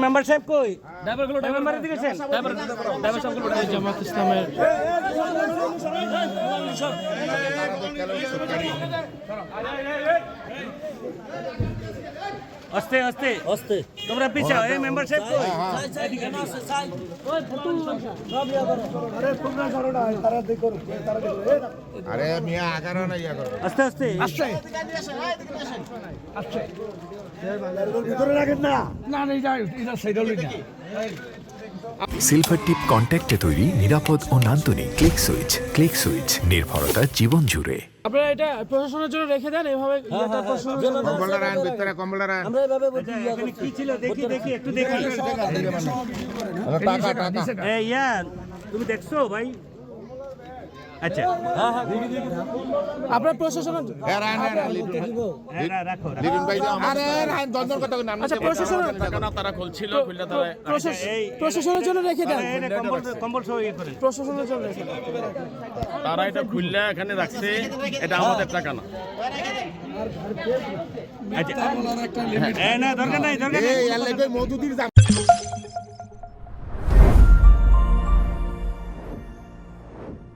Member সাহেব কই? মেম্বারের দিকে আসেন। জামাত ইসলামের আস্তে আস্তে আস্তে তোমরা পিছাও। এই মেম্বার সাহেব কই? আরে মিয়া আগারো না ইয়া করো আস্তে আস্তে আস্তে সিলভার টিপ কন্ট্যাক্টে তৈরি নিরাপদ ও নান্দনিক ক্লিক সুইচ নির্ভরতা জীবন জুড়ে। আপনারা এটা প্রশাসনের জন্য রেখে দেন এভাবে এটা প্রশাসনের জন্য কম্বলটা রান ভিতরে কম্বলটা রান এখানে কি ছিল দেখি দেখি একটু দেখি। টাকা টাকা এই ইয়ার তুমি দেখছো ভাই? আচ্ছা আপনারা প্রশাসনের হ্যাঁ রান রান হ্যাঁ রাখো। লিটন ভাই আরে রান দন্দন কথা নাম আচ্ছা প্রশাসনের তারা খুলছিল খুললে তারা প্রশাসনের জন্য রেখে দেন কম্বল কম্বল সহ ইয়ে করেন। প্রশাসনের জন্য রেখে দেন তারা এটা খুললে এখানে রাখছে, এটা আমাদের টাকা না। আচ্ছা না দরকার নাই দরকার নাই। এই এর লাগবে মধুদির